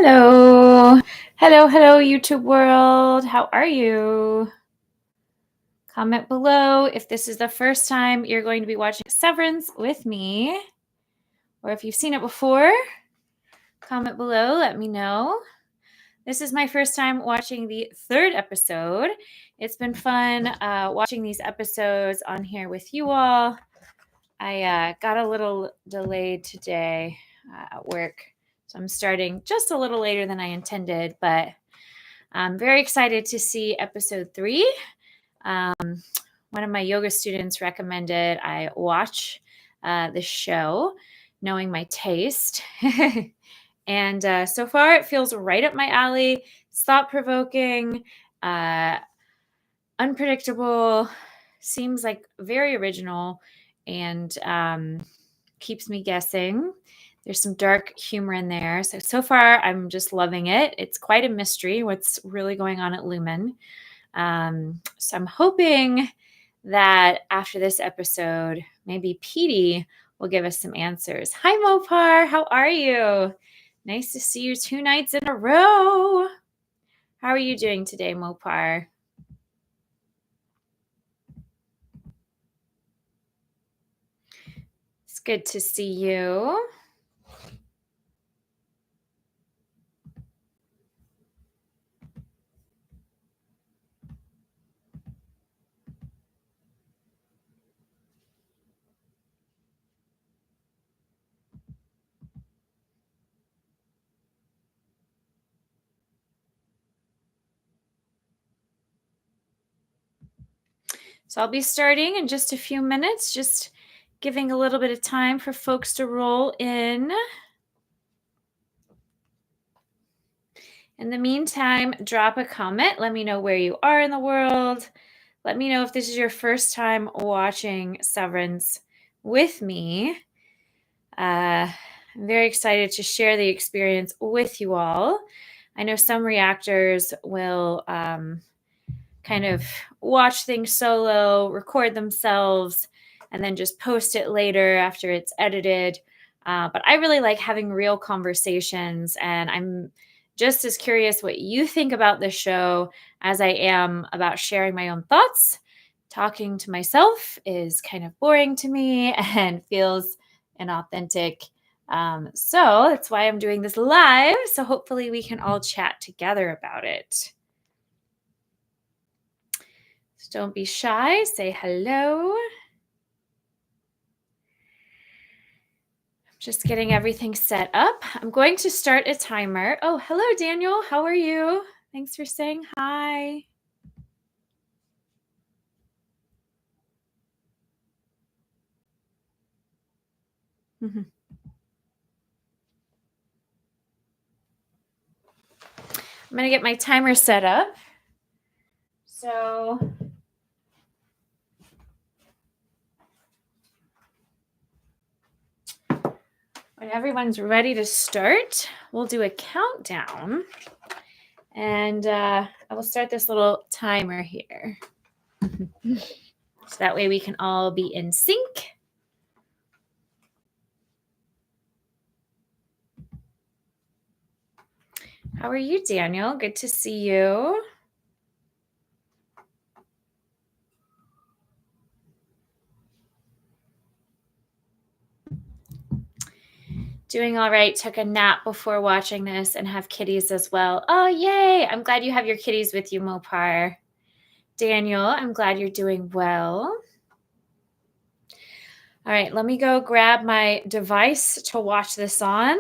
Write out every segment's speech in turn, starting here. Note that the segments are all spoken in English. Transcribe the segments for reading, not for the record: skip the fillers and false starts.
Hello. Hello, YouTube world. How are you? Comment below if this is the first time you're going to be watching Severance with me, or if you've seen it before, comment below, let me know. This is my first time watching the third episode. It's been fun watching these episodes on here with you all. I got a little delayed today at work, so I'm starting just a little later than I intended, but I'm very excited to see episode 3. One of my yoga students recommended I watch the show, knowing my taste. And so far, it feels right up my alley. It's thought-provoking, unpredictable, seems like very original, and keeps me guessing. There's some dark humor in there. So far, I'm just loving it. It's quite a mystery what's really going on at Lumon. So I'm hoping that after this episode, maybe Petey will give us some answers. Hi, Mopar. How are you? Nice to see you 2 nights in a row. How are you doing today, Mopar? It's good to see you. So I'll be starting in just a few minutes, just giving a little bit of time for folks to roll in. In the meantime, drop a comment. Let me know where you are in the world. Let me know if this is your first time watching Severance with me. I'm very excited to share the experience with you all. I know some reactors will kind of watch things solo, record themselves, and then just post it later after it's edited. But I really like having real conversations, and I'm just as curious what you think about the show as I am about sharing my own thoughts. Talking to myself is kind of boring to me and feels inauthentic. So that's why I'm doing this live. So hopefully we can all chat together about it. So don't be shy. Say hello. Just getting everything set up. I'm going to start a timer. Oh, hello, Daniel. How are you? Thanks for saying hi. I'm going to get my timer set up. So when everyone's ready to start, we'll do a countdown. And I will start this little timer here. So that way we can all be in sync. How are you, Daniel? Good to see you. Doing all right. Took a nap before watching this and have kitties as well. Oh, yay. I'm glad you have your kitties with you, Mopar. Daniel, I'm glad you're doing well. All right, let me go grab my device to watch this on.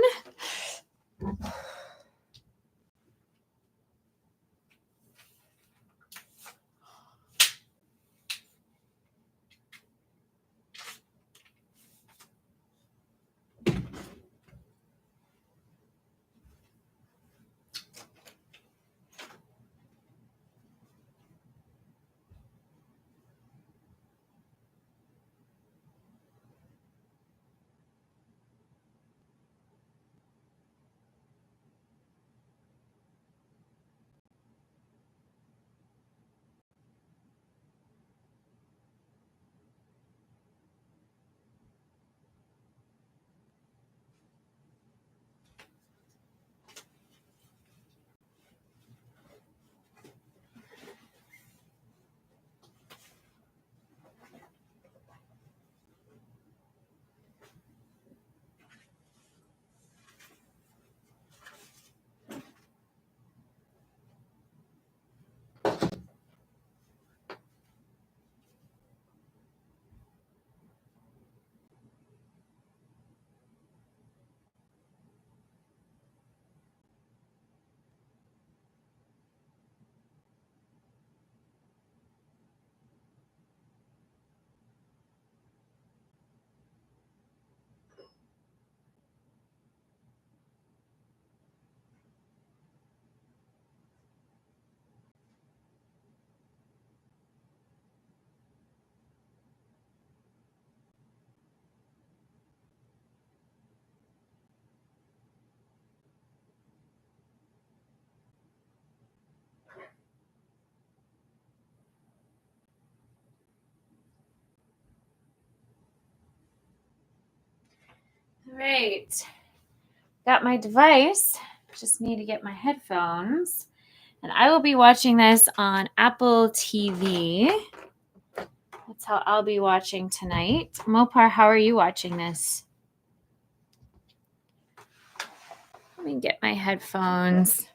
All right. Got my device. Just need to get my headphones. And I will be watching this on Apple TV. That's how I'll be watching tonight. Mopar, how are you watching this? Let me get my headphones.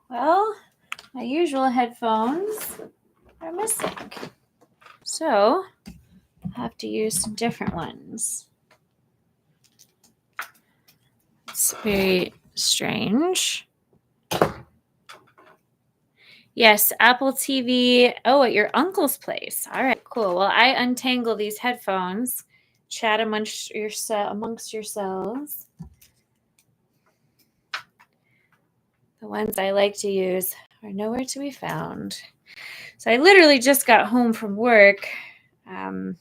Well, my usual headphones are missing. So I have to use some different ones. It's very strange. Yes, Apple TV. Oh, at your uncle's place. All right, cool. Well, I untangle these headphones. Chat amongst yourselves. The ones I like to use are nowhere to be found. So I literally just got home from work. Was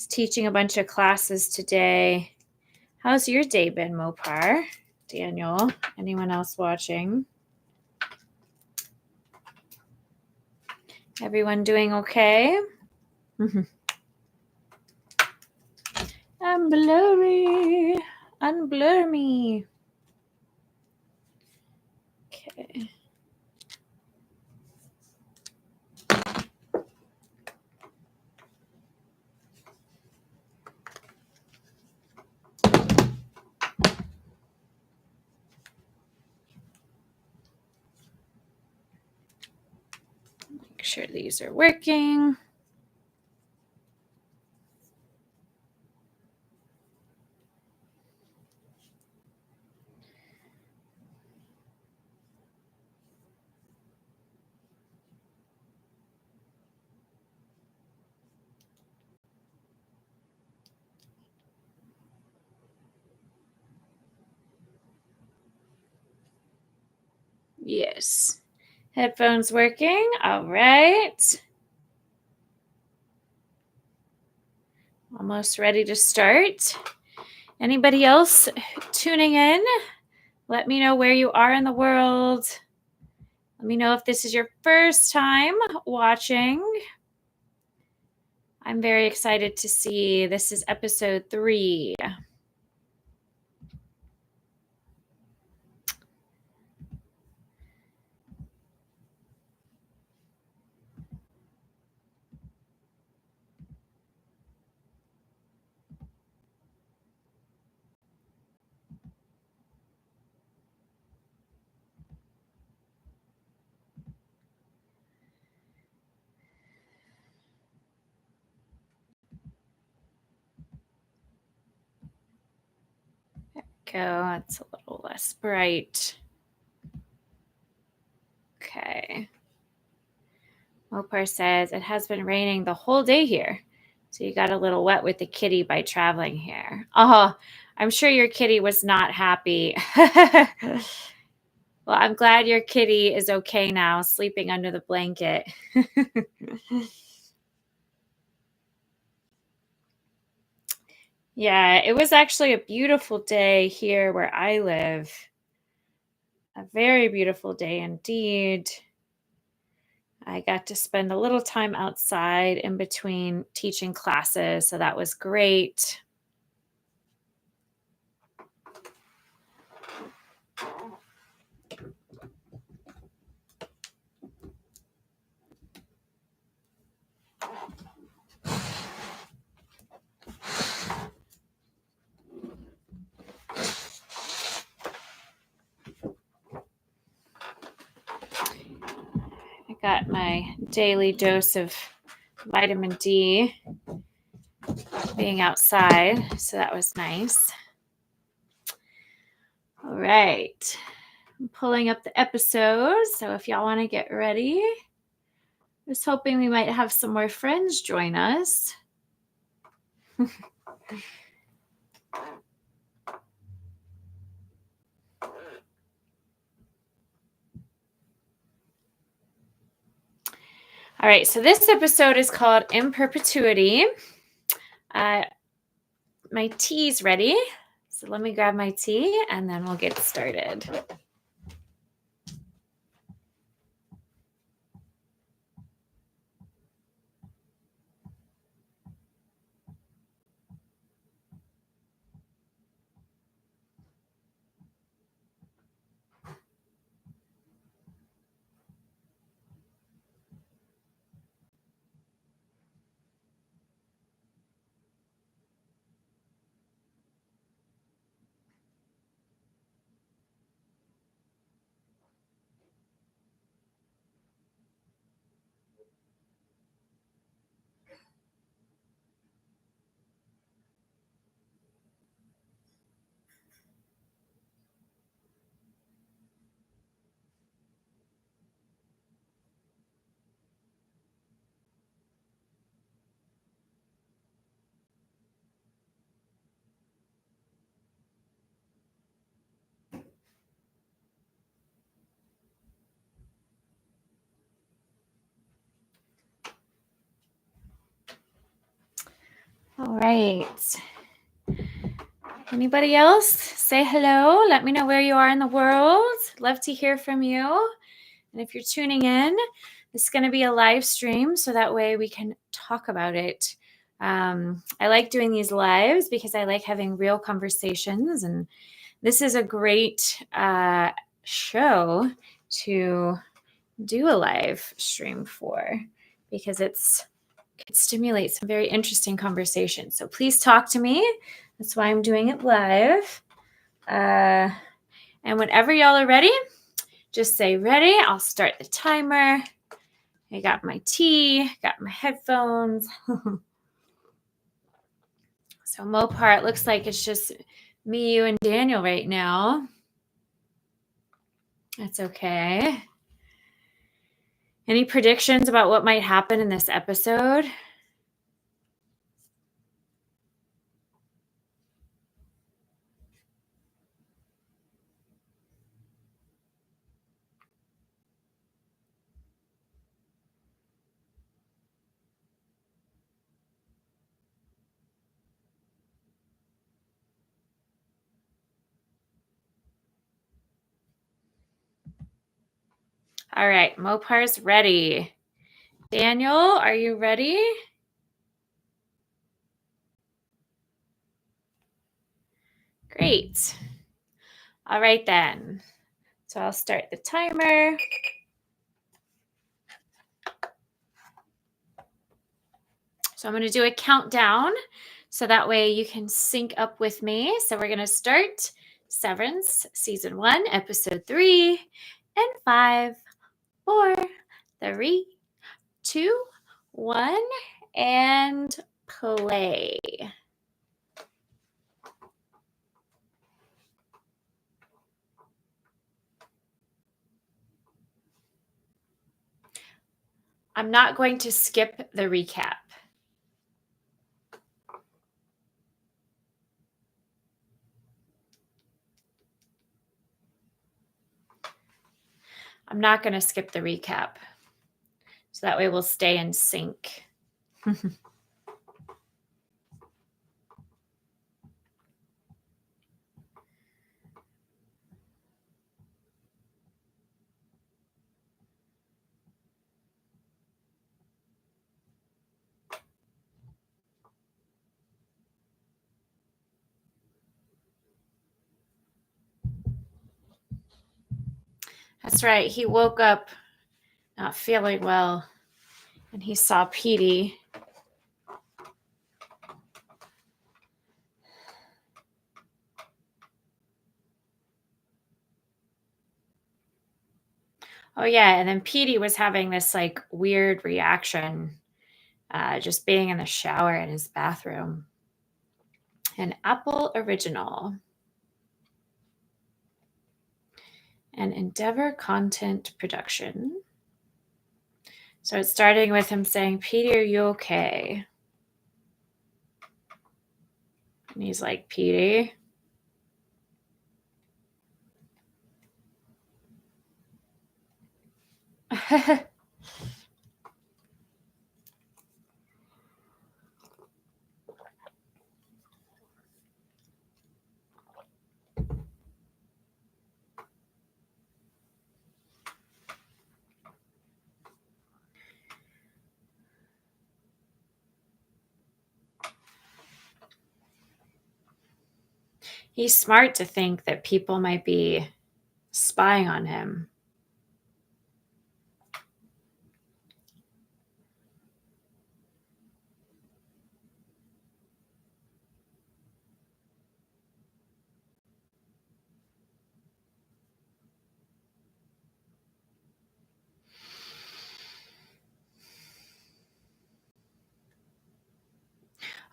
teaching a bunch of classes today. How's your day been, Mopar? Daniel? Anyone else watching? Everyone doing okay? I'm blurry. Unblur me. Okay. Make sure these are working. Yes. Headphones working. All right. Almost ready to start. Anybody else tuning in? Let me know where you are in the world. Let me know if this is your first time watching. I'm very excited to see. This is episode 3. Go. It's a little less bright. Okay. Mopar says it has been raining the whole day here. So you got a little wet with the kitty by traveling here. Oh, I'm sure your kitty was not happy. Well, I'm glad your kitty is okay now, sleeping under the blanket. Yeah, it was actually a beautiful day here where I live. A very beautiful day indeed. I got to spend a little time outside in between teaching classes, so that was great. I got my daily dose of vitamin D being outside, so that was nice. All right. I'm pulling up the episode, so if y'all want to get ready, I was hoping we might have some more friends join us. All right, so this episode is called In Perpetuity. My tea's ready, so let me grab my tea and then we'll get started. All right. Anybody else? Say hello. Let me know where you are in the world. Love to hear from you. And if you're tuning in, this is going to be a live stream, so that way we can talk about it. I like doing these lives because I like having real conversations, and this is a great show to do a live stream for because it stimulates some very interesting conversations. So please talk to me. That's why I'm doing it live. And whenever y'all are ready, just say ready. I'll start the timer. I got my tea, got my headphones. So Mopar, it looks like it's just me, you, and Daniel right now. That's okay. Any predictions about what might happen in this episode? All right, Mopar's ready. Daniel, are you ready? Great. All right then. So I'll start the timer. So I'm going to do a countdown so that way you can sync up with me. So we're going to start Severance Season 1, Episode 3, and 5, 4, 3, 2, 1, and play. I'm not going to skip the recap. I'm not going to skip the recap. So that way we'll stay in sync. That's right. He woke up not feeling well and he saw Petey. Oh, yeah. And then Petey was having this like weird reaction, just being in the shower in his bathroom. An Apple original. And Endeavor Content Production. So it's starting with him saying, Petey, are you okay? And he's like, Petey. He's smart to think that people might be spying on him.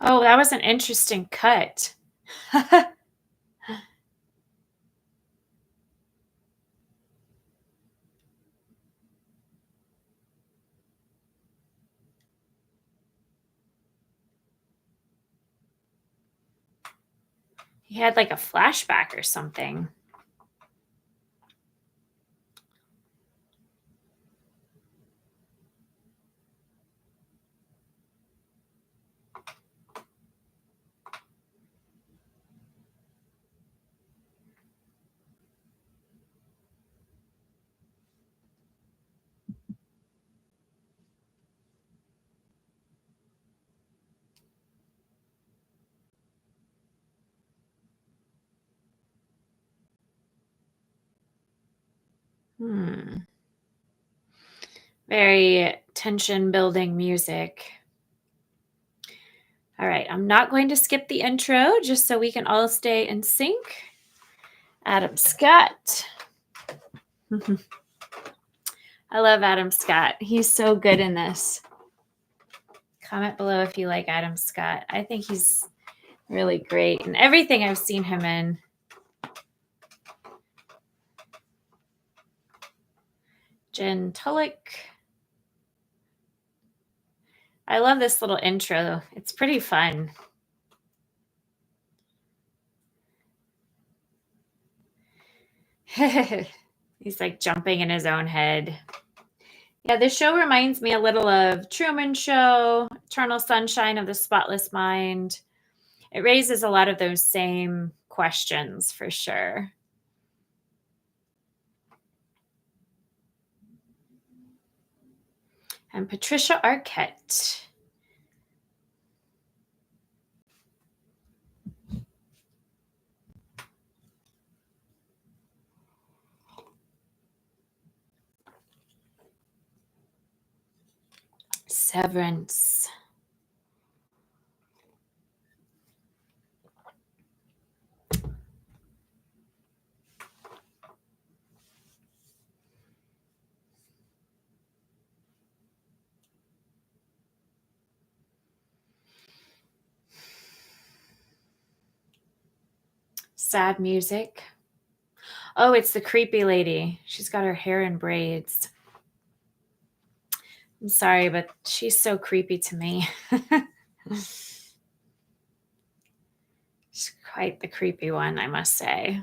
Oh, that was an interesting cut. He had like a flashback or something. Very tension building music. All right, I'm not going to skip the intro just so we can all stay in sync. Adam Scott. I love Adam Scott. He's so good in this. Comment below if you like Adam Scott. I think he's really great in everything I've seen him in. Jen Tulloch. I love this little intro. It's pretty fun. He's like jumping in his own head. Yeah, this show reminds me a little of Truman Show, Eternal Sunshine of the Spotless Mind. It raises a lot of those same questions for sure. And Patricia Arquette. Severance. Sad music. Oh, it's the creepy lady. She's got her hair in braids. I'm sorry, but she's so creepy to me. She's quite the creepy one, I must say.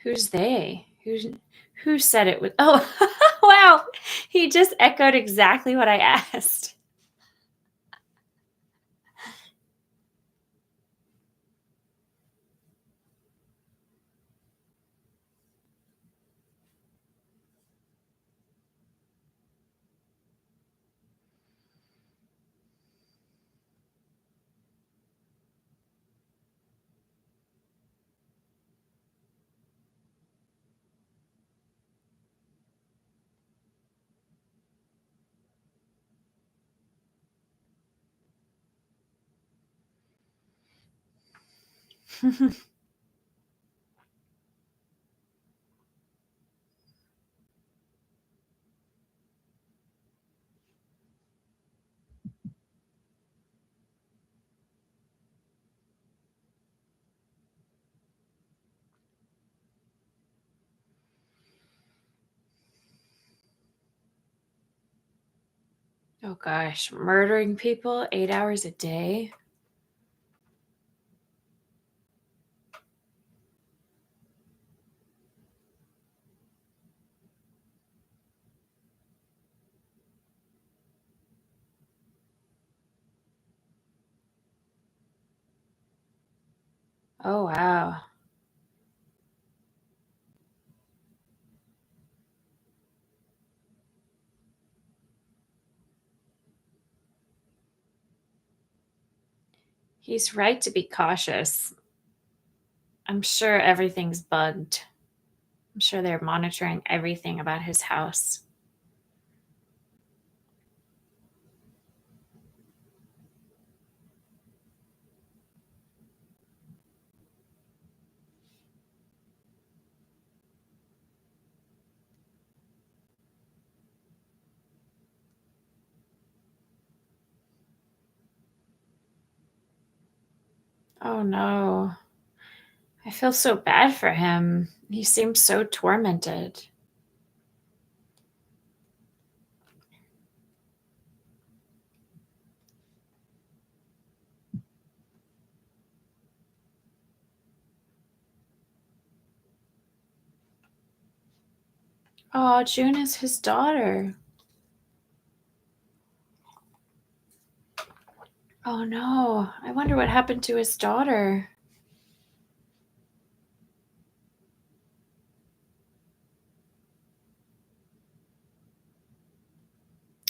Who's they? Who said it was? Oh, wow. He just echoed exactly what I asked. Oh gosh, murdering people 8 hours a day? Oh, wow. He's right to be cautious. I'm sure everything's bugged. I'm sure they're monitoring everything about his house. Oh no. I feel so bad for him. He seems so tormented. Oh, June is his daughter. Oh no. I wonder what happened to his daughter.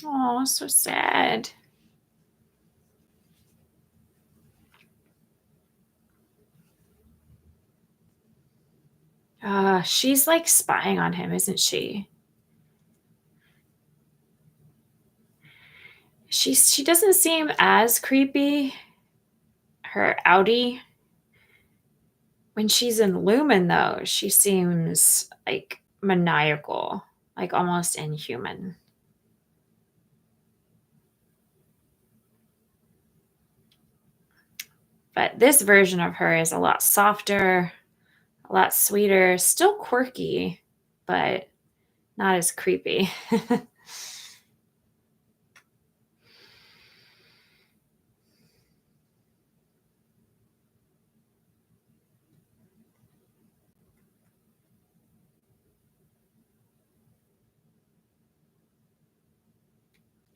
Oh, so sad. She's like spying on him, isn't she? She doesn't seem as creepy. Her outie. When she's in Lumen, though, she seems like maniacal, like almost inhuman. But this version of her is a lot softer, a lot sweeter, still quirky, but not as creepy.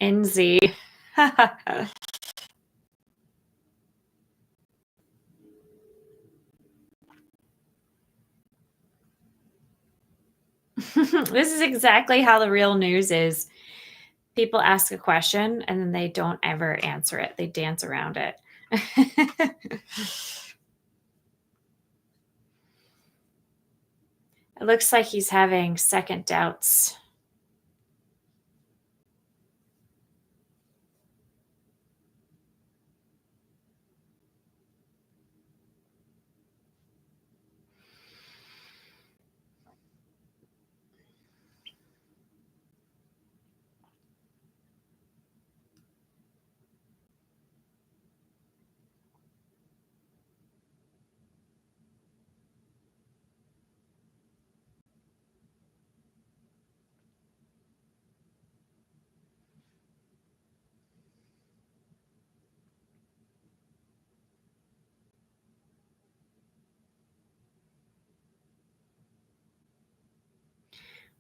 NZ. This is exactly how the real news is. People ask a question and then they don't ever answer it. They dance around it. It looks like he's having second doubts.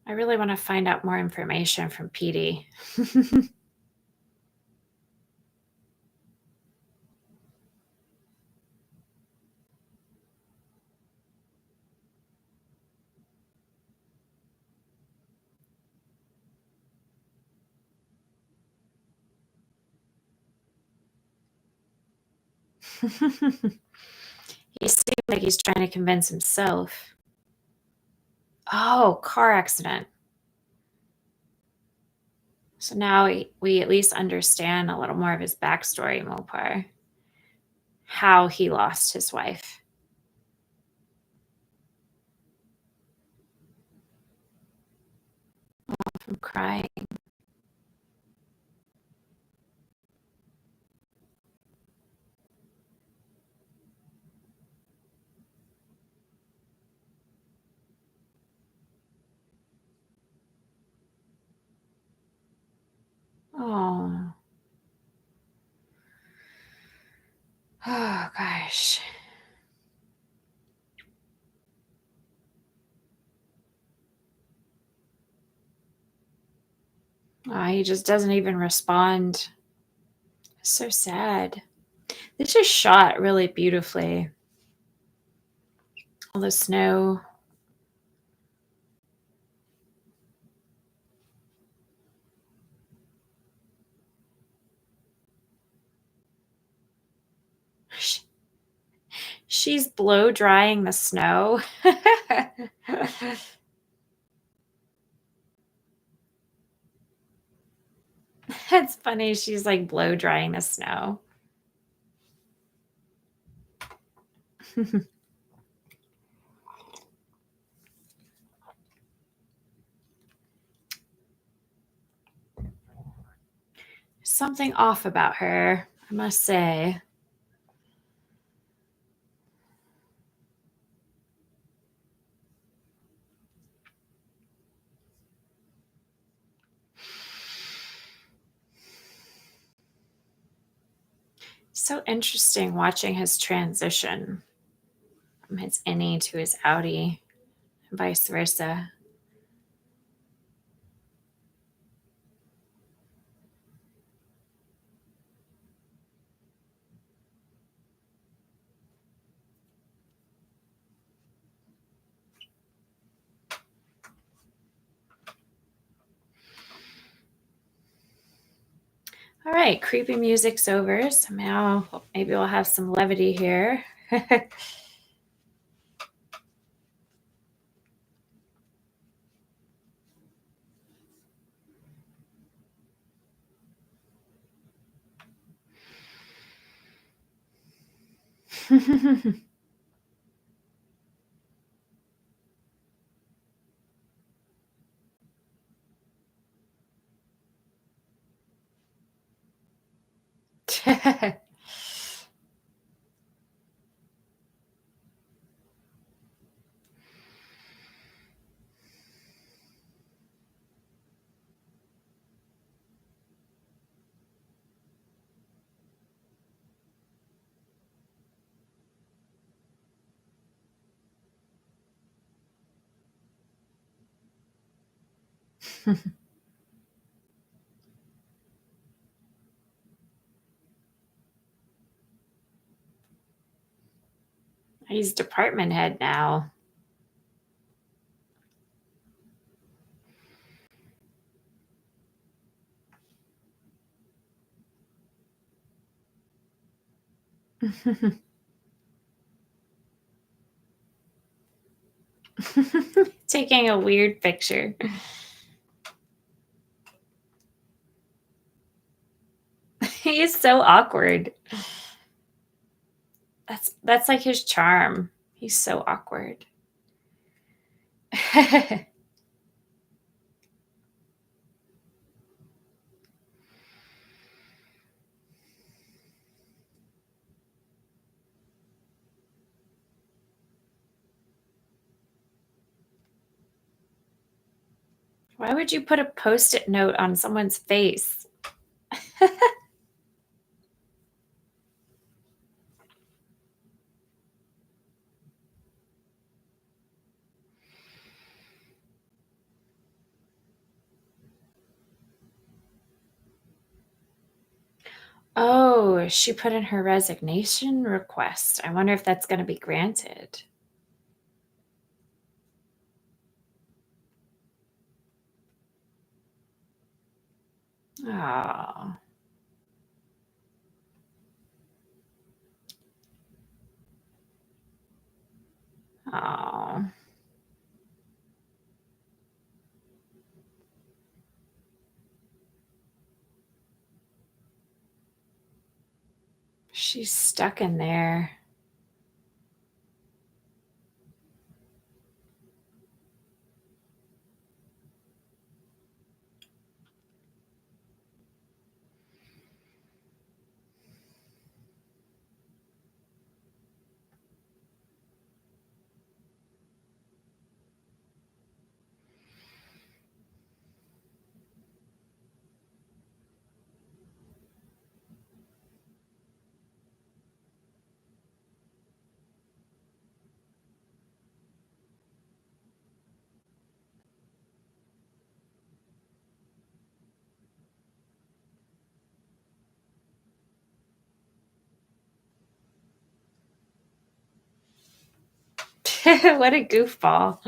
I really want to find out more information from Petey. He seems like he's trying to convince himself. Oh, car accident. So now we at least understand a little more of his backstory, Mopar. How he lost his wife. I'm crying. Oh. Oh, gosh. Oh, he just doesn't even respond. So sad. This is shot really beautifully. All the snow. She's blow drying the snow. That's funny. She's like blow drying the snow. Something off about her, I must say. So interesting watching his transition from his innie to his outie, and vice versa. All right, creepy music's over. So now maybe we'll have some levity here. He's department head now. Taking a weird picture. He is so awkward. That's like his charm. He's so awkward. Why would you put a Post-it note on someone's face? Oh, she put in her resignation request. I wonder if that's going to be granted. Oh. Oh. She's stuck in there. What a goofball.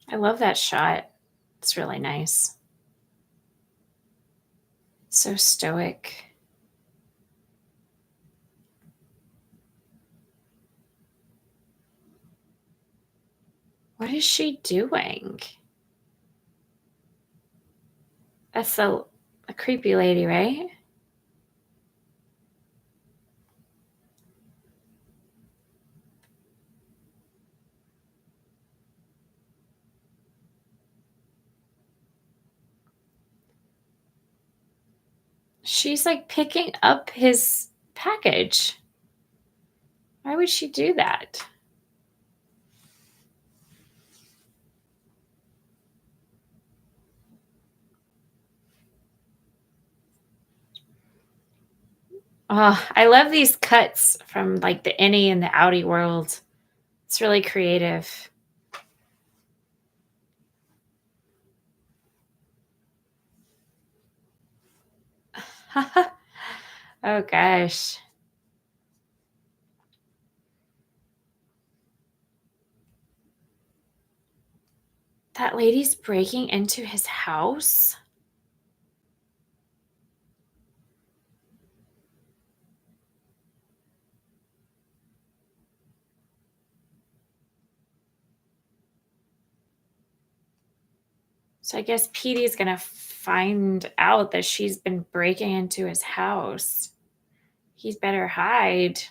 I love that shot. It's really nice. So stoic. What is she doing? That's a creepy lady, right? She's like picking up his package. Why would she do that? Oh, I love these cuts from like the innie and the outie world. It's really creative. Oh gosh. That lady's breaking into his house? So I guess Petey's gonna find out that she's been breaking into his house. He's better hide.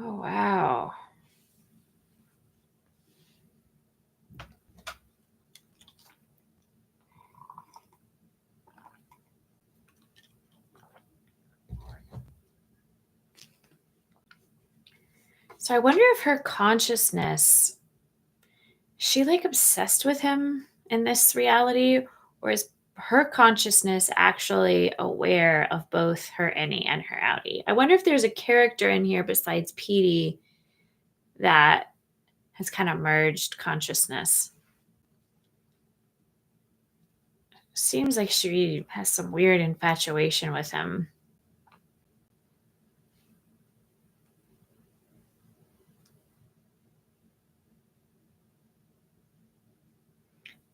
Oh wow. So I wonder if her consciousness, she like obsessed with him in this reality, or is her consciousness actually aware of both her innie and her outie? I wonder if there's a character in here besides Petey that has kind of merged consciousness. Seems like she has some weird infatuation with him.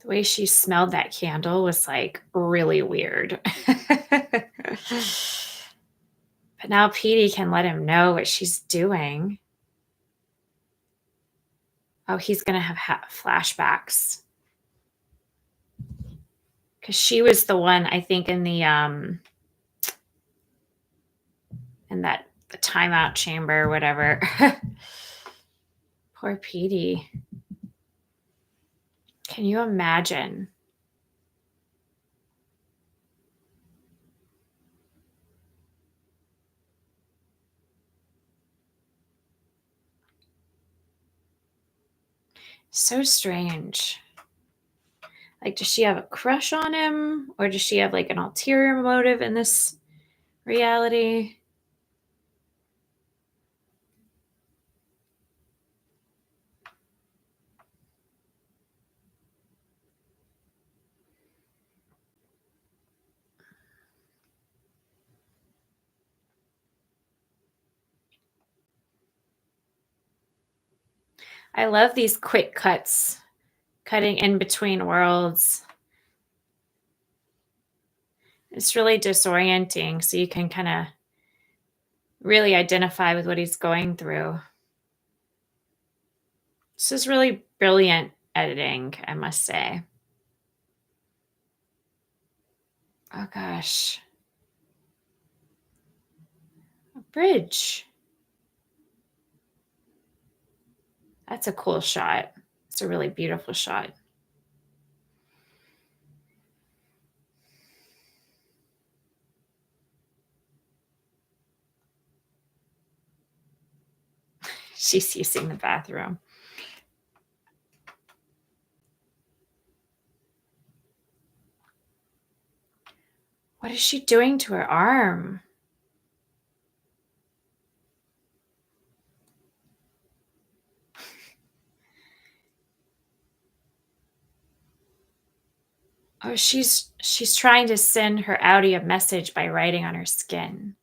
The way she smelled that candle was like really weird. But now Petey can let him know what she's doing. Oh, he's gonna have flashbacks because she was the one I think in that the timeout chamber or whatever. Poor Petey. Can you imagine? So strange. Like, does she have a crush on him, or does she have like an ulterior motive in this reality? I love these quick cuts, cutting in between worlds. It's really disorienting, so you can kind of really identify with what he's going through. This is really brilliant editing, I must say. Oh gosh. A bridge. That's a cool shot. It's a really beautiful shot. She's using the bathroom. What is she doing to her arm? Oh, she's trying to send her outie a message by writing on her skin.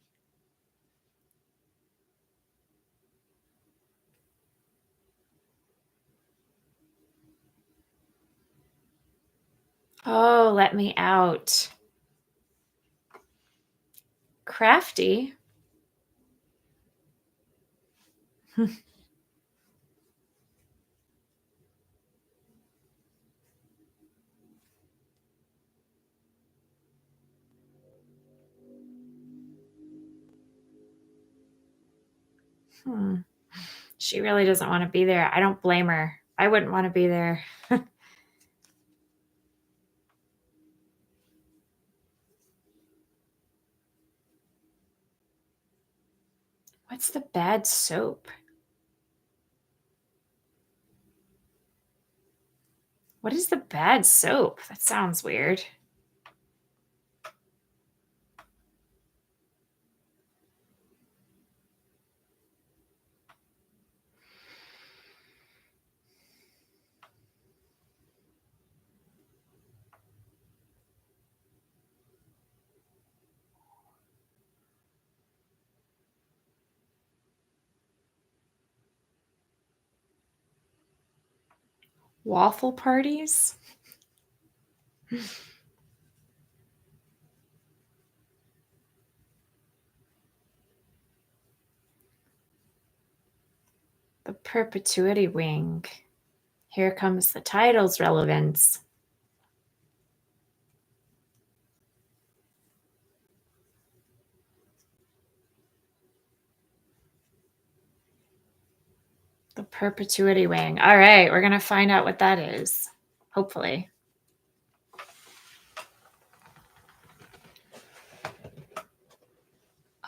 Oh, let me out. Crafty. Hmm. She really doesn't want to be there. I don't blame her. I wouldn't want to be there. What's the bad soap? What is the bad soap? That sounds weird. Waffle parties? The Perpetuity Wing. Here comes the title's relevance. The Perpetuity Wing. All right, we're going to find out what that is. Hopefully.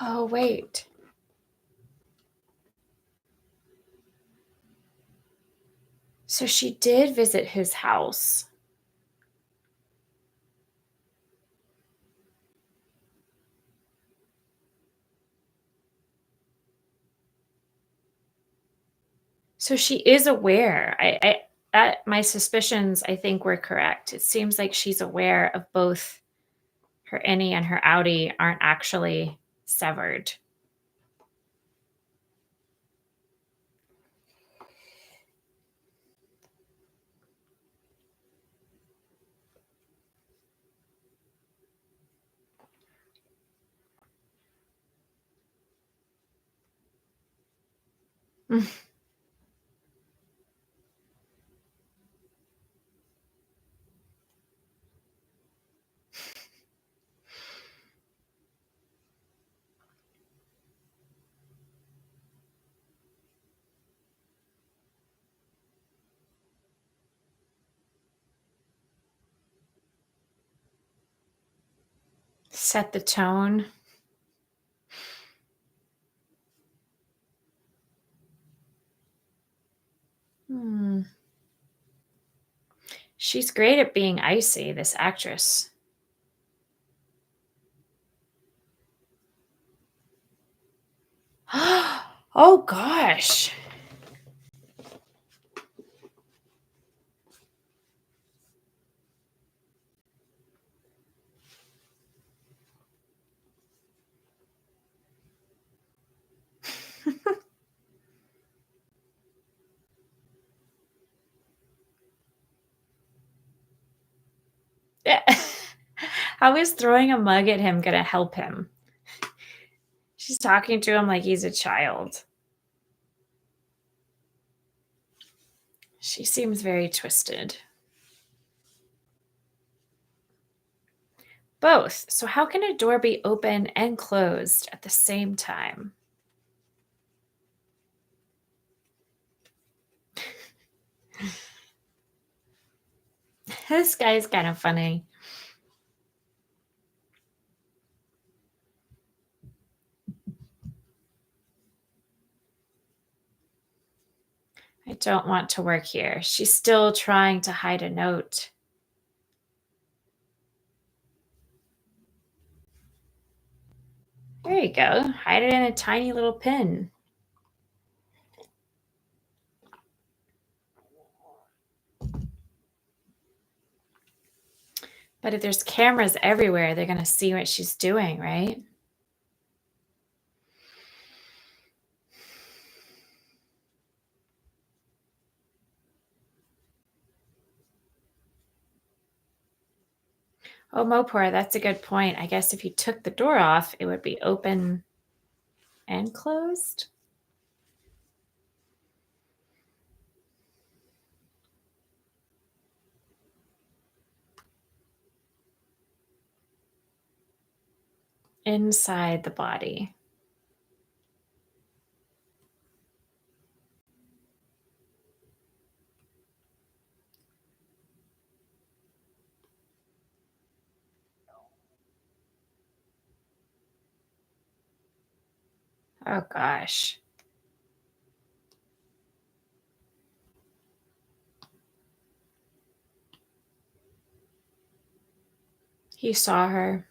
Oh, wait. So she did visit his house. So she is aware. My suspicions, I think, were correct. It seems like she's aware of both her innie and her outie aren't actually severed. Set the tone. Hmm. She's great at being icy, this actress. Oh gosh. How is throwing a mug at him going to help him? She's talking to him like he's a child. She seems very twisted. Both. So, how can a door be open and closed at the same time? This guy's kind of funny. I don't want to work here. She's still trying to hide a note. There you go. Hide it in a tiny little pin. But if there's cameras everywhere, they're going to see what she's doing, right? Oh, Mopor, that's a good point. I guess if you took the door off, it would be open and closed. Inside the body. Oh, gosh. He saw her.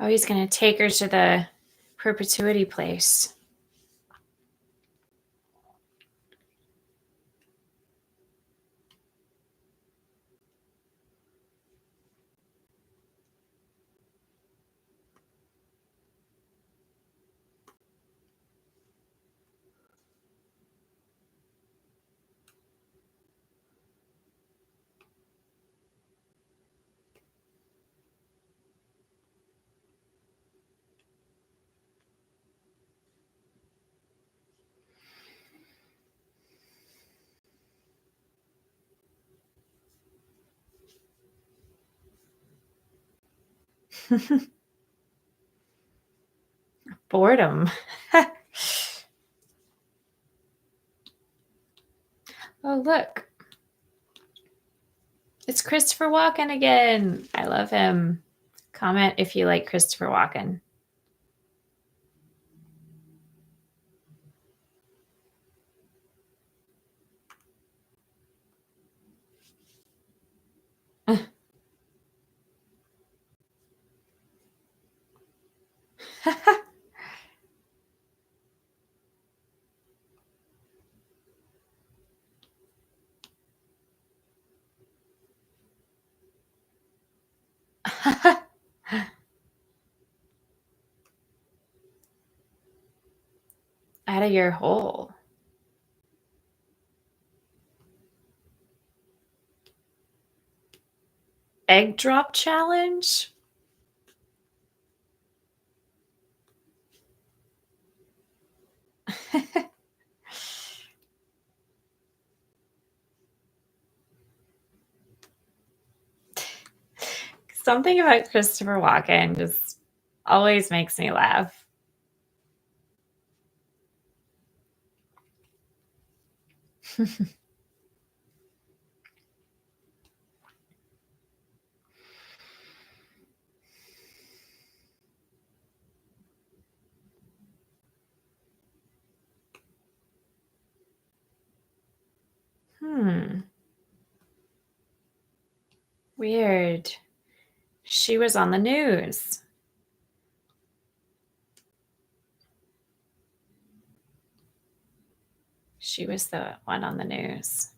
Oh, he's going to take her to the perpetuity place. Boredom. Oh, look. It's Christopher Walken again. I love him. Comment if you like Christopher Walken. Out of your hole. Egg drop challenge? Something about Christopher Walken just always makes me laugh. Hmm. Weird. She was on the news. She was the one on the news.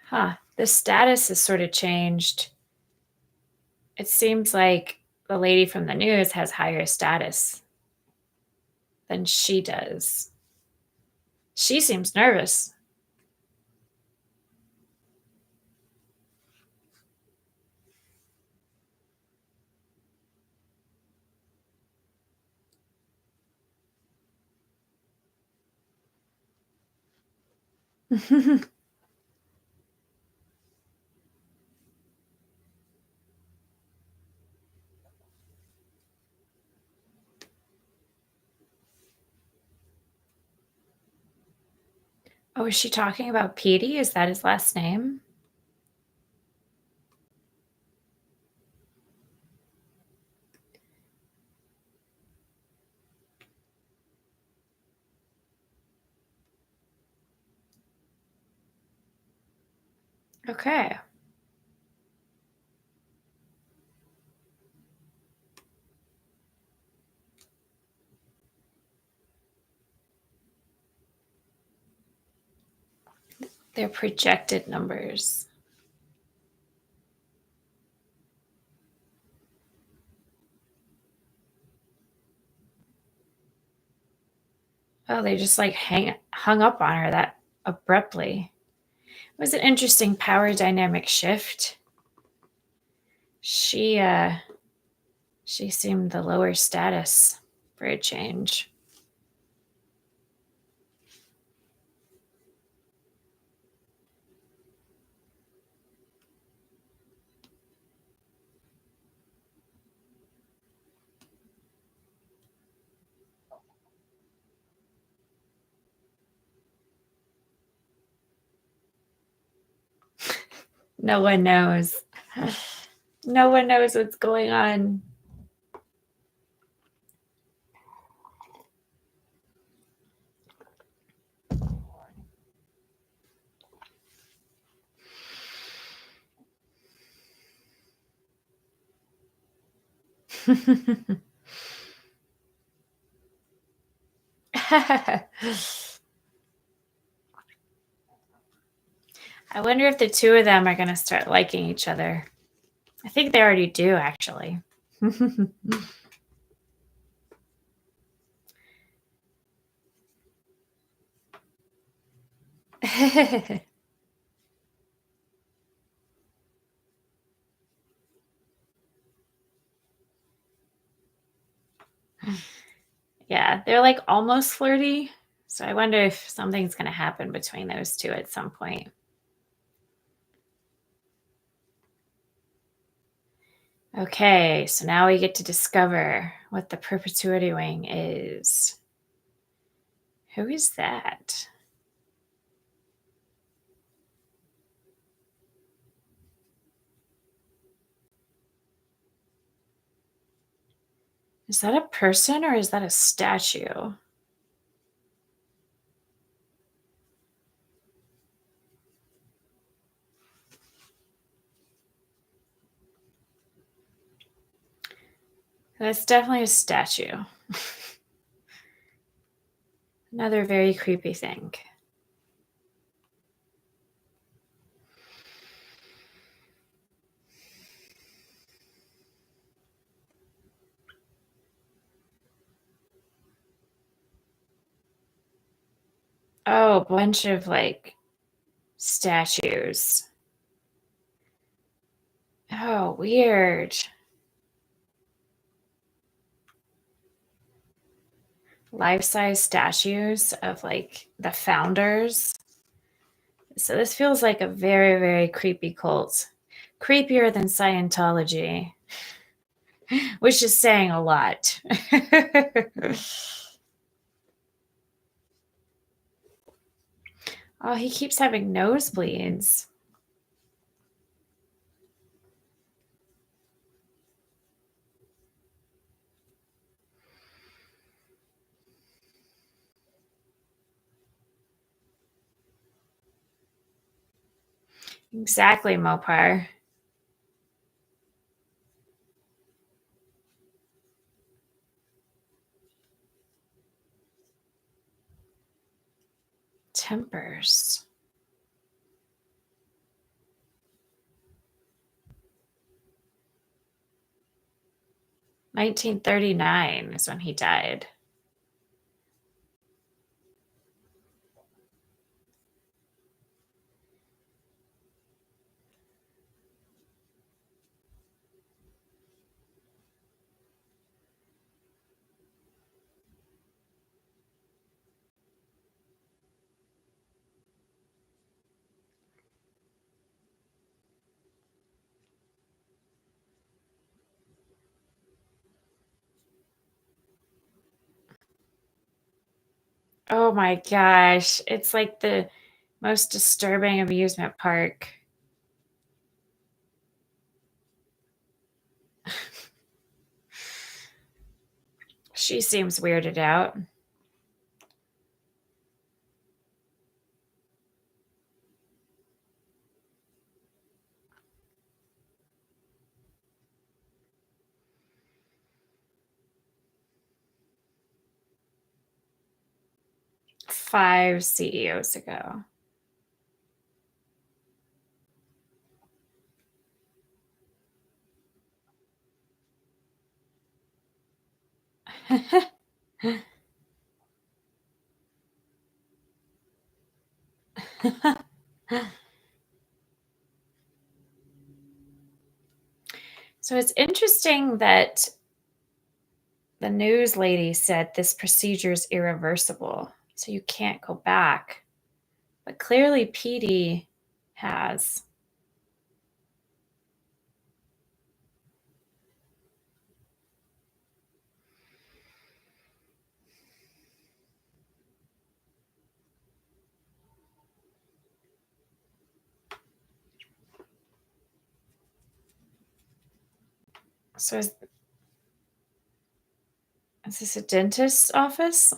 Huh. The status has sort of changed. It seems like the lady from the news has higher status than she does. She seems nervous. Oh, is she talking about Petey? Is that his last name? Okay. They're projected numbers. Oh, they just like hung up on her that abruptly. It was an interesting power dynamic shift. She seemed the lower status for a change. No one knows. No one knows what's going on. I wonder if the two of them are going to start liking each other. I think they already do, actually. Yeah, they're like almost flirty. So I wonder if something's going to happen between those two at some point. Okay, so now we get to discover what the Perpetuity Wing is. Who is that? Is that a person or is that a statue? That's definitely a statue. Another very creepy thing. Oh, a bunch of like statues. Oh, weird. Life-size statues of like the founders. So this feels like a very, very creepy cult. Creepier than Scientology, which is saying a lot. Oh, he keeps having nosebleeds. Exactly, Mopar. Tempers. 1939 is when he died. Oh my gosh, it's like the most disturbing amusement park. She seems weirded out. 5 CEOs ago. So it's interesting that the news lady said this procedure is irreversible, so you can't go back. But clearly, PD has. So is this a dentist's office?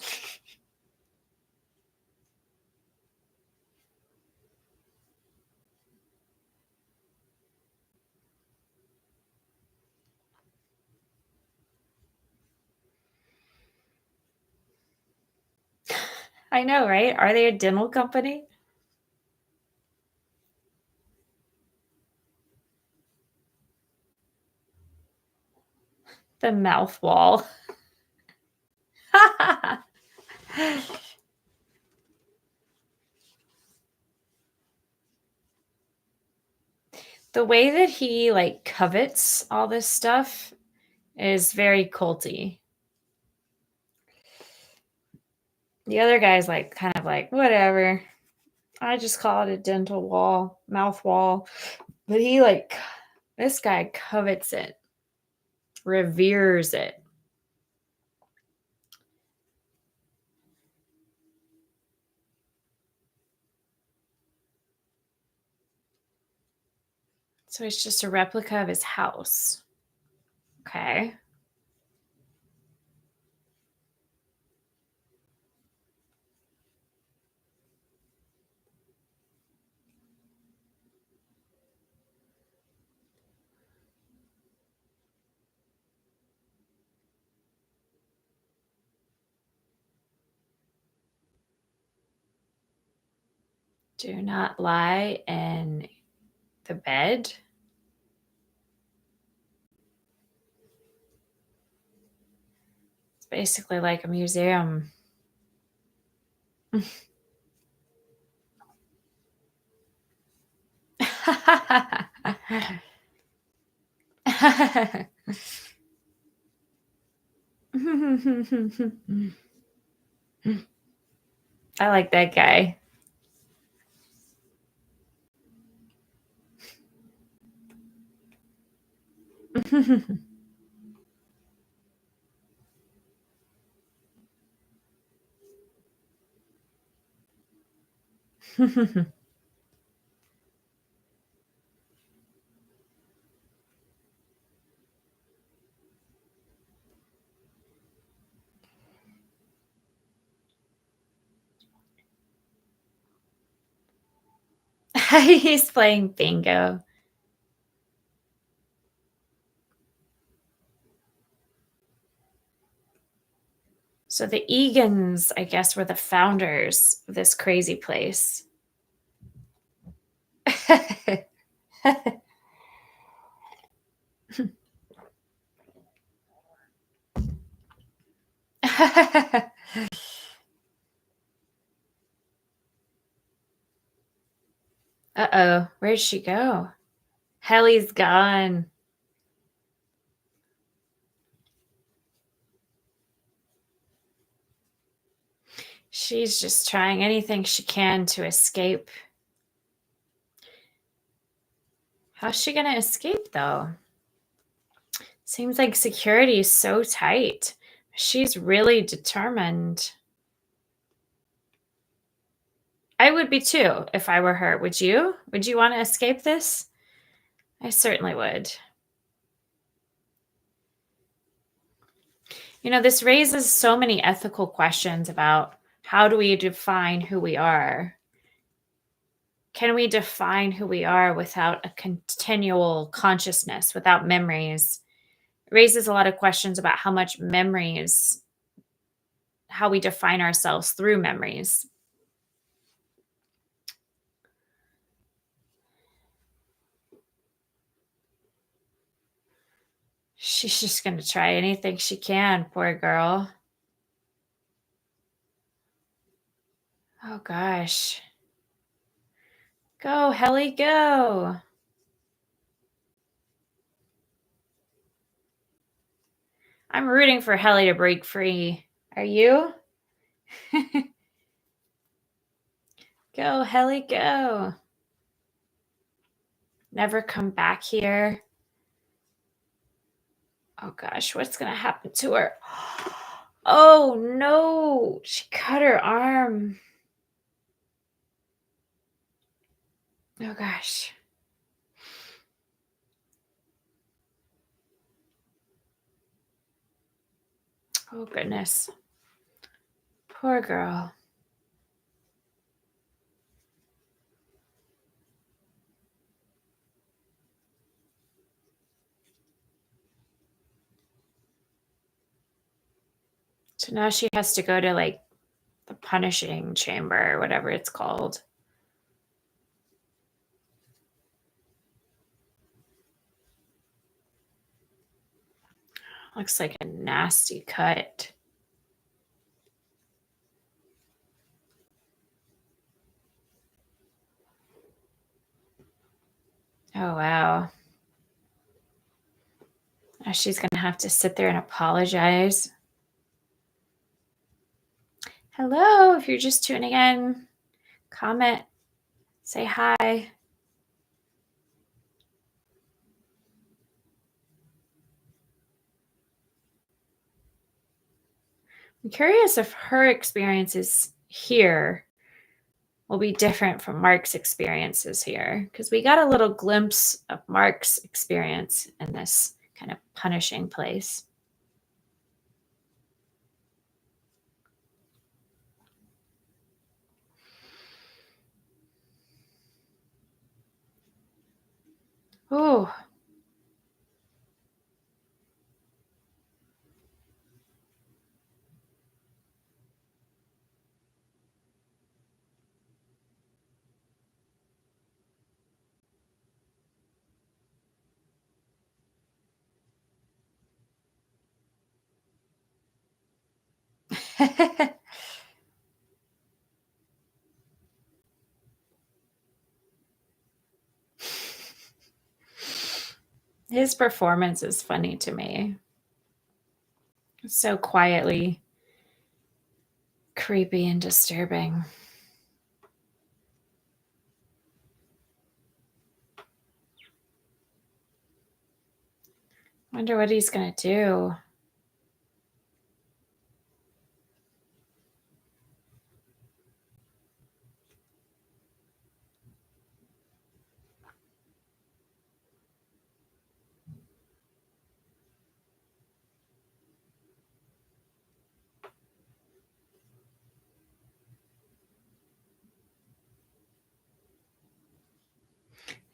I know, right? Are they a dental company? The mouth wall. The way that he like covets all this stuff is very culty. The other guy's like kind of like, whatever. I just call it a dental wall, mouth wall. But he like this guy covets it, reveres it. So it's just a replica of his house. Okay. Do not lie in the bed. It's basically like a museum. I like that guy. He's playing bingo. So the Egans, I guess, were the founders of this crazy place. Uh-oh, where'd she go? Helly's gone. She's just trying anything she can to escape. How's she gonna escape, though? Seems like security is so tight. She's really determined. I would be too if I were her. Would you? Would you want to escape this? I certainly would. This raises so many ethical questions about how do we define who we are? Can we define who we are without a continual consciousness, without memories? It raises a lot of questions about how much memories, how we define ourselves through memories. She's just going to try anything she can, poor girl. Oh gosh. Go, Helly, go. I'm rooting for Helly to break free. Are you? Go, Helly, go. Never come back here. Oh gosh, what's going to happen to her? Oh no, she cut her arm. Oh gosh. Oh goodness. Poor girl. So now she has to go to like the punishing chamber or whatever it's called. Looks like a nasty cut. Oh, wow. Now she's going to have to sit there and apologize. Hello, if you're just tuning in, comment, say hi. I'm curious if her experiences here will be different from Mark's experiences here, because we got a little glimpse of Mark's experience in this kind of punishing place. Oh. His performance is funny to me. So quietly creepy and disturbing. Wonder what he's going to do.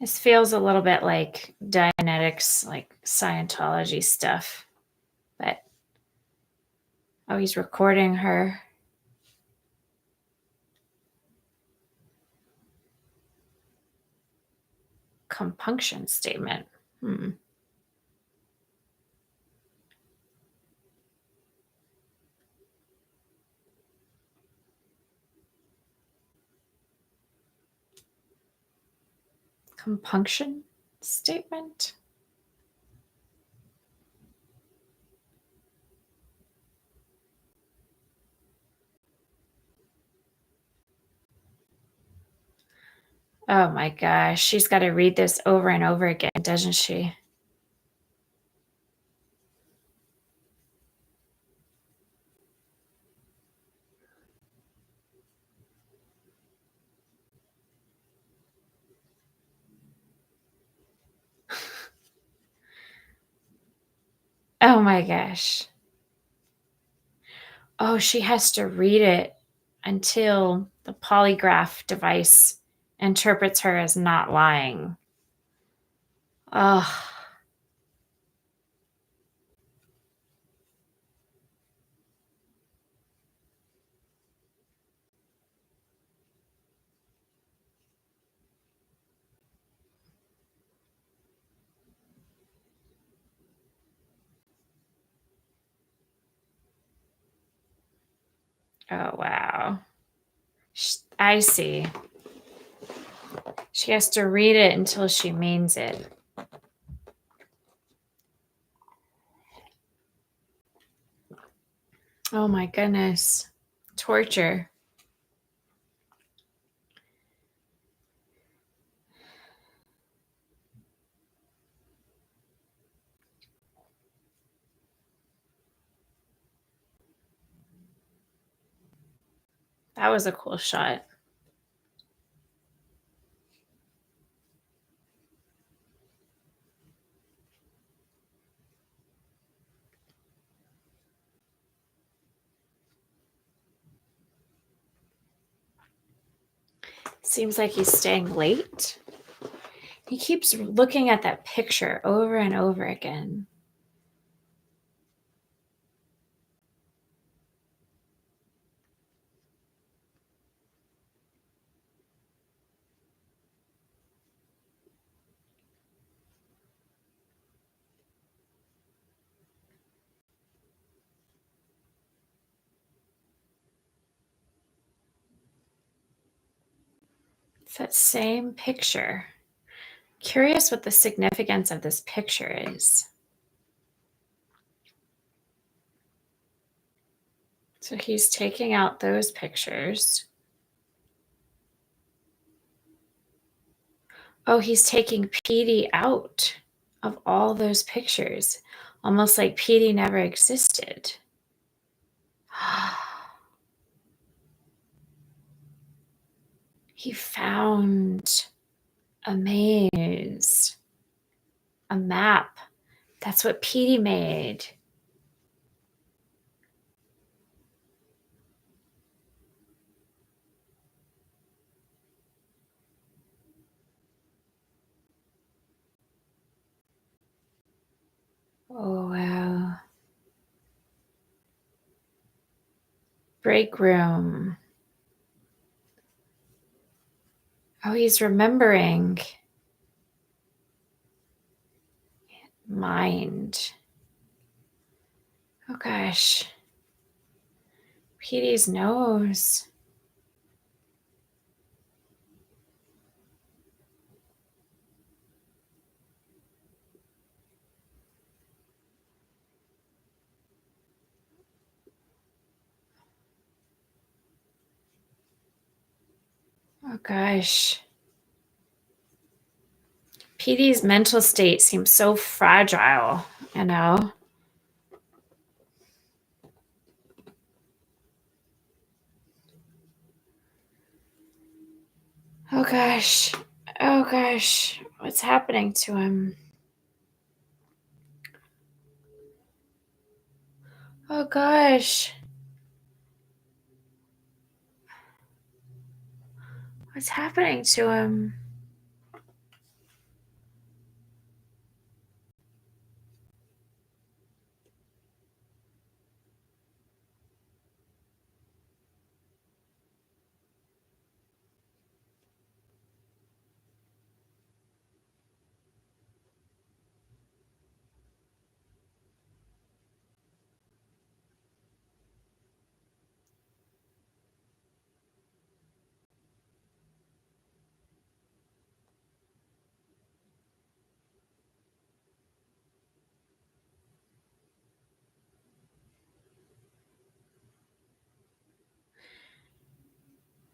This feels a little bit like Dianetics, like Scientology stuff. But, oh, he's recording her. Compunction statement. Compunction statement? Oh my gosh, she's got to read this over and over again, doesn't she? Oh my gosh. Oh, she has to read it until the polygraph device interprets her as not lying. Oh, oh wow. I see. She has to read it until she means it. Oh my goodness. Torture. That was a cool shot. Seems like he's staying late. He keeps looking at that picture over and over again. It's that same picture. Curious what the significance of this picture is. So he's taking out those pictures. Oh, he's taking Petey out of all those pictures, almost like Petey never existed. He found a maze, a map. That's what Petey made. Oh, wow. Break room. Oh, he's remembering. Mind. Oh, gosh. Petey's nose. Oh, gosh. Petey's mental state seems so fragile, you know? Oh gosh. Oh gosh. What's happening to him? Oh gosh. What's happening to him?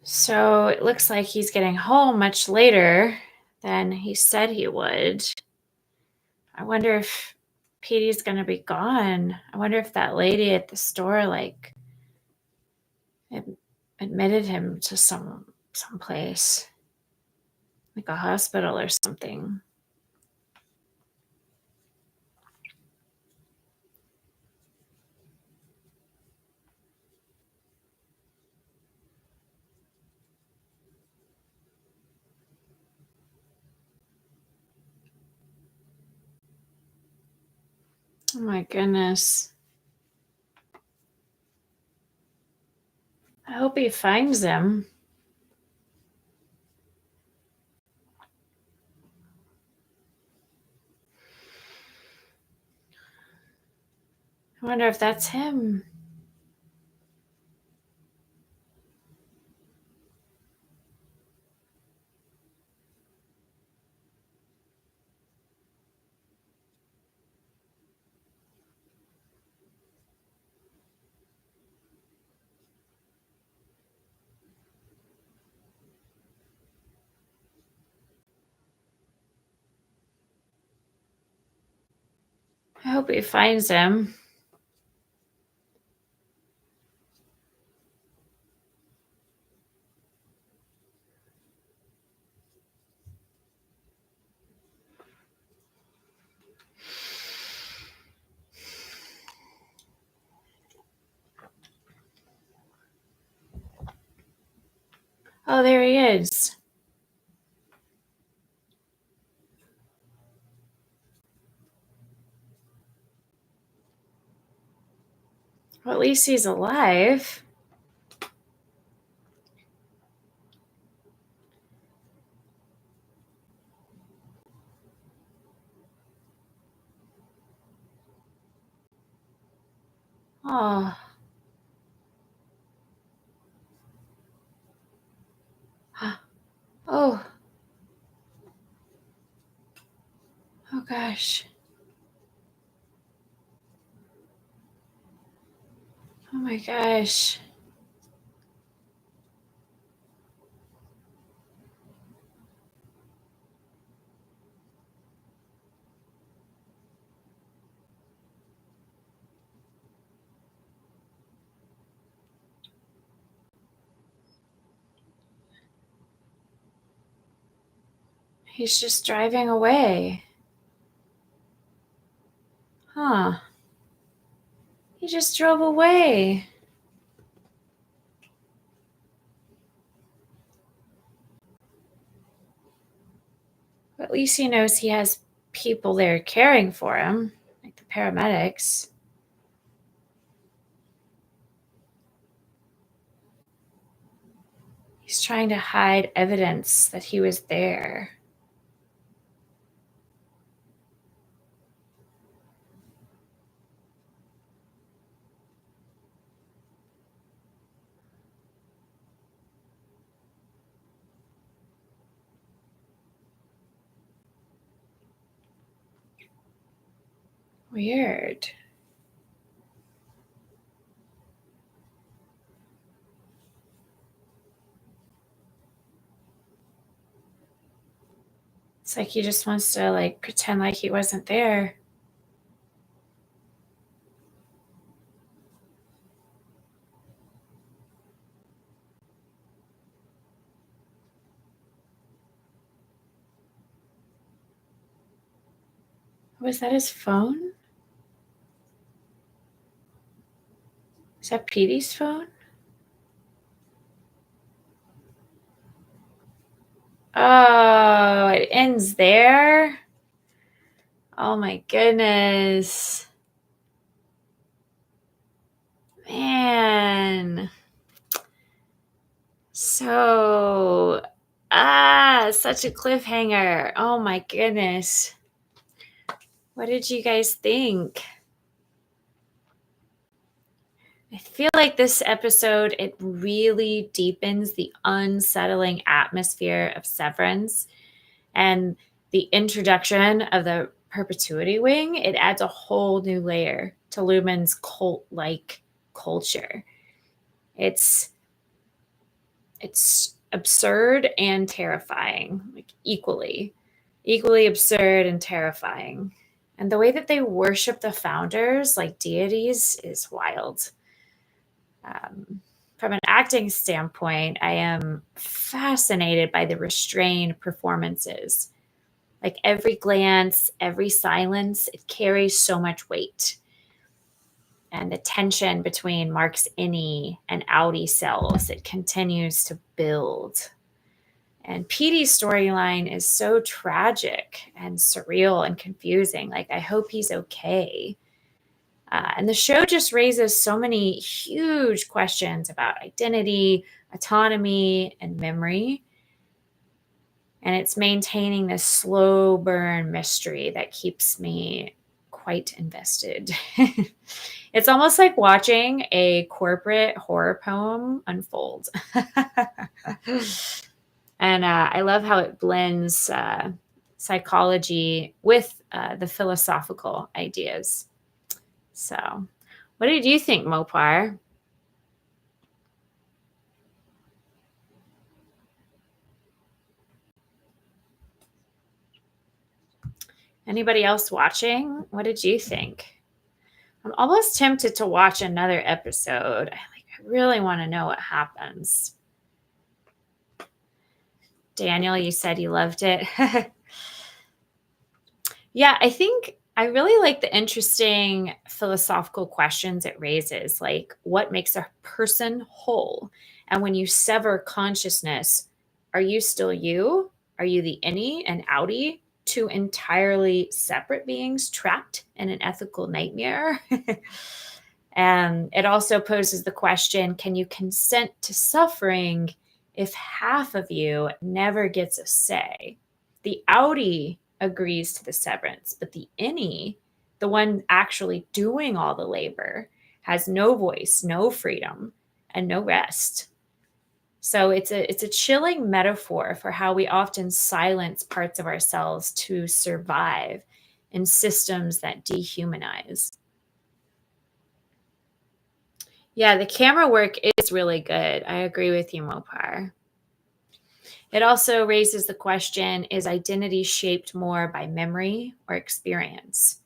So it looks like he's getting home much later than he said he would. I wonder if Petey's gonna be gone. I wonder if that lady at the store ad- admitted him to some place, like a hospital or something. Oh my goodness. I hope he finds him. I wonder if that's him. I hope he finds him. Oh, there he is. Well, at least he's alive. Oh. Oh. Oh gosh. Oh my gosh. He's just driving away. Huh. He just drove away. At least he knows he has people there caring for him, like the paramedics. He's trying to hide evidence that he was there. Weird. It's like he just wants to like pretend like he wasn't there. Was that his phone? Is that Petey's phone? Oh, it ends there? Oh my goodness. Man. So, such a cliffhanger. Oh my goodness. What did you guys think? I feel like this episode, it really deepens the unsettling atmosphere of Severance, and the introduction of the Perpetuity Wing. It adds a whole new layer to Lumon's cult-like culture. It's It's absurd and terrifying, like equally absurd and terrifying. And the way that they worship the founders like deities is wild. Um, from an acting standpoint, I am fascinated by the restrained performances. Like every glance, every silence, it carries so much weight. And the tension between Mark's innie and outie selves, it continues to build. And Petey's storyline is so tragic and surreal and confusing. Like, I hope he's okay. And the show just raises so many huge questions about identity, autonomy, and memory. And it's maintaining this slow burn mystery that keeps me quite invested. It's almost like watching a corporate horror poem unfold. And I love how it blends psychology with the philosophical ideas. So, what did you think, Mopar? Anybody else watching? What did you think? I'm almost tempted to watch another episode. I really want to know what happens. Daniel, you said you loved it. Yeah, I think I really like the interesting philosophical questions it raises, like what makes a person whole? And when you sever consciousness, are you still you? Are you the innie and outie, two entirely separate beings trapped in an ethical nightmare? And it also poses the question, can you consent to suffering if half of you never gets a say? The outie agrees to the severance, but the innie, the one actually doing all the labor, has no voice, no freedom, and no rest. So it's a chilling metaphor for how we often silence parts of ourselves to survive in systems that dehumanize. Yeah, the camera work is really good. I agree with you, Mopar. It also raises the question, is identity shaped more by memory or experience?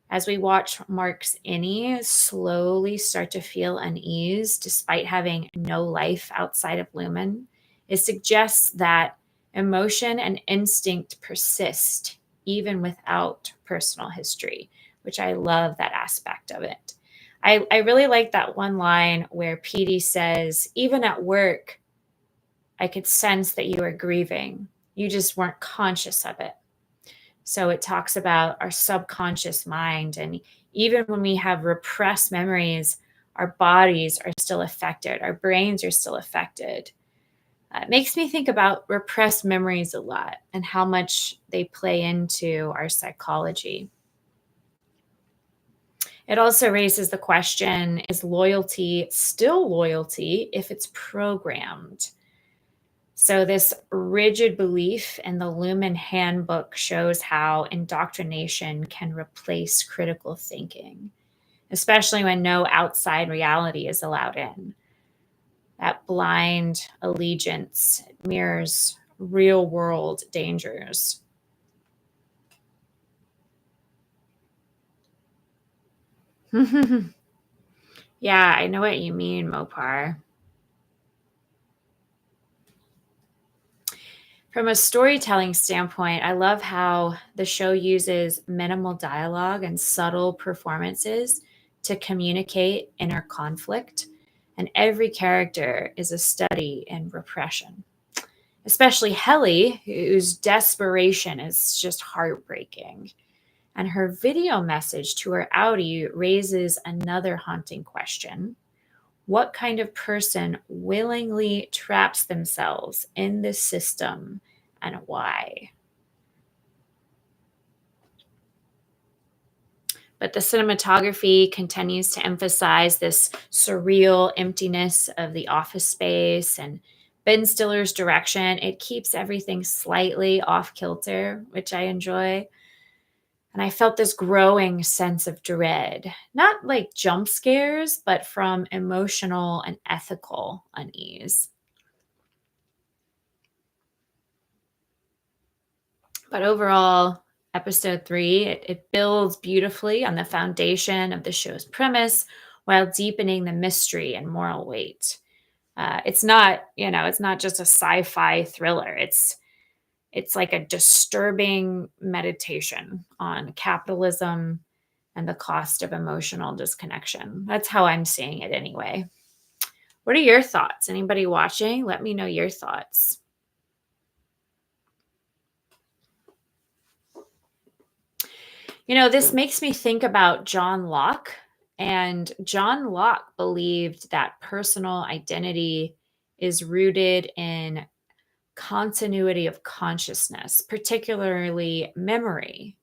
As we watch Mark's innie slowly start to feel unease despite having no life outside of Lumon, it suggests that emotion and instinct persist even without personal history, which I love that aspect of it. I really like that one line where Petey says, even at work, I could sense that you were grieving. You just weren't conscious of it. So it talks about our subconscious mind. And even when we have repressed memories, our bodies are still affected, our brains are still affected. It makes me think about repressed memories a lot and how much they play into our psychology. It also raises the question, is loyalty still loyalty if it's programmed? So, this rigid belief in the Lumen Handbook shows how indoctrination can replace critical thinking, especially when no outside reality is allowed in. That blind allegiance mirrors real world dangers. Yeah, I know what you mean, Mopar. From a storytelling standpoint, I love how the show uses minimal dialogue and subtle performances to communicate inner conflict. And every character is a study in repression, especially Helly, whose desperation is just heartbreaking. And her video message to her outie raises another haunting question. What kind of person willingly traps themselves in this system and why? But the cinematography continues to emphasize this surreal emptiness of the office space, and Ben Stiller's direction, it keeps everything slightly off kilter, which I enjoy. And I felt this growing sense of dread, not like jump scares, but from emotional and ethical unease. But overall, episode 3, it builds beautifully on the foundation of the show's premise while deepening the mystery and moral weight. It's not, it's not just a sci-fi thriller. It's like a disturbing meditation on capitalism and the cost of emotional disconnection. That's how I'm seeing it anyway. What are your thoughts? Anybody watching? Let me know your thoughts. This makes me think about John Locke. And John Locke believed that personal identity is rooted in continuity of consciousness, particularly memory.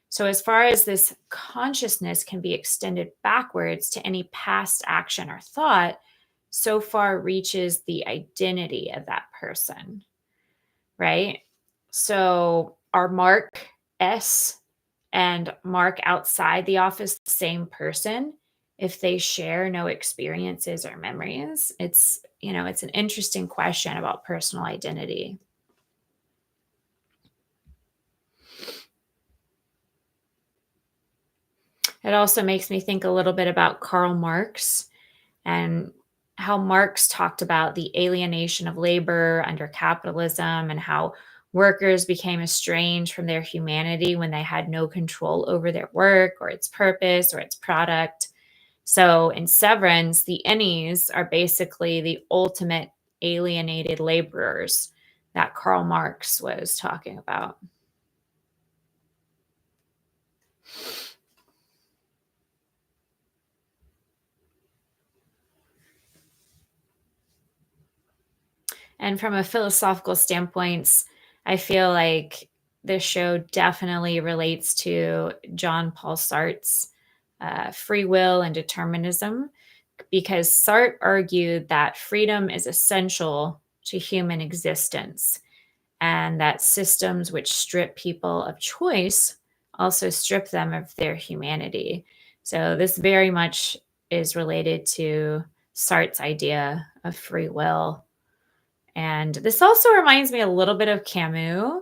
So, as far as this consciousness can be extended backwards to any past action or thought, so far reaches the identity of that person, right? So, are Mark S and Mark outside the office the same person if they share no experiences or memories? It's an interesting question about personal identity. It also makes me think a little bit about Karl Marx and how Marx talked about the alienation of labor under capitalism and how workers became estranged from their humanity when they had no control over their work or its purpose or its product. So in Severance, the innies are basically the ultimate alienated laborers that Karl Marx was talking about. And from a philosophical standpoint, I feel like this show definitely relates to John Paul Sartre's free will and determinism, because Sartre argued that freedom is essential to human existence and that systems which strip people of choice also strip them of their humanity. So this very much is related to Sartre's idea of free will. And this also reminds me a little bit of Camus.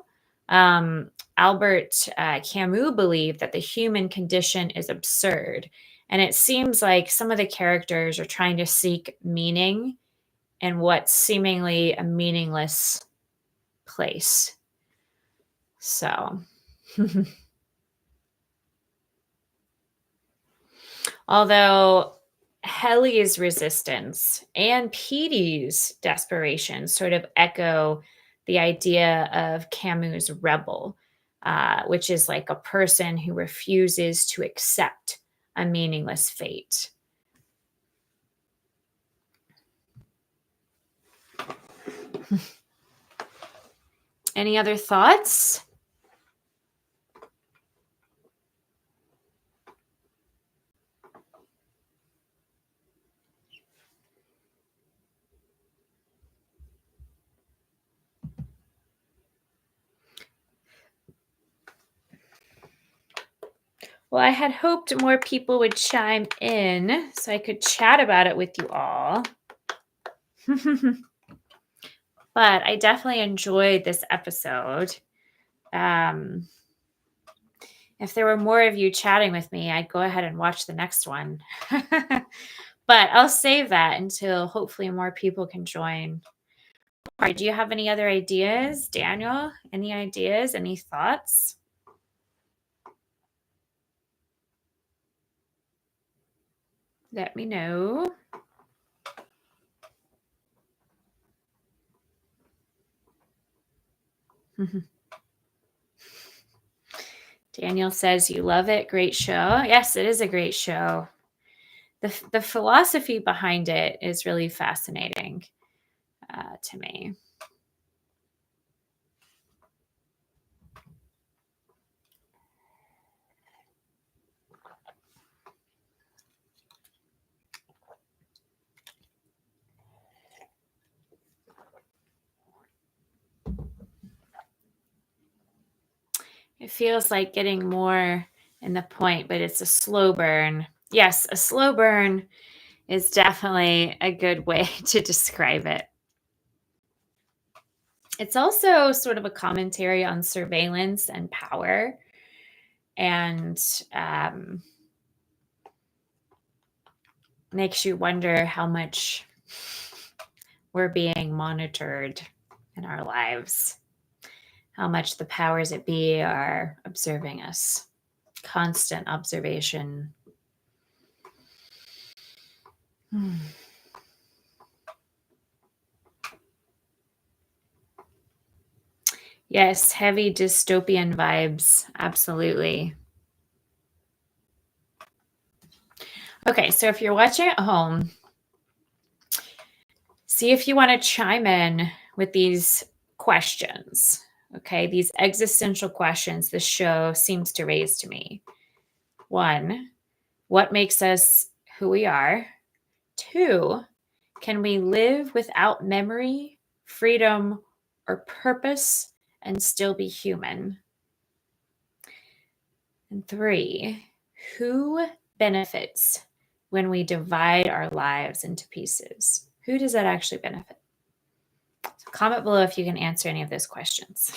Albert Camus believed that the human condition is absurd. And it seems like some of the characters are trying to seek meaning in what's seemingly a meaningless place. So, although Helly's resistance and Petey's desperation sort of echo the idea of Camus' rebel, which is like a person who refuses to accept a meaningless fate. Any other thoughts? Well, I had hoped more people would chime in so I could chat about it with you all. But I definitely enjoyed this episode. If there were more of you chatting with me, I'd go ahead and watch the next one. But I'll save that until hopefully more people can join. All right, do you have any other ideas, Daniel? Any ideas? Any thoughts? Let me know. Daniel says you love it. Great show. Yes, it is a great show. The philosophy behind it is really fascinating to me. It feels like getting more in the point, but it's a slow burn. Yes, a slow burn is definitely a good way to describe it. It's also sort of a commentary on surveillance and power, and makes you wonder how much we're being monitored in our lives, how much the powers that be are observing us. Constant observation. Yes, heavy dystopian vibes. Absolutely. Okay, so if you're watching at home, see if you want to chime in with these questions. Okay, these existential questions this show seems to raise to me. 1, what makes us who we are? 2, can we live without memory, freedom, or purpose and still be human? And 3, who benefits when we divide our lives into pieces? Who does that actually benefit? So comment below if you can answer any of those questions.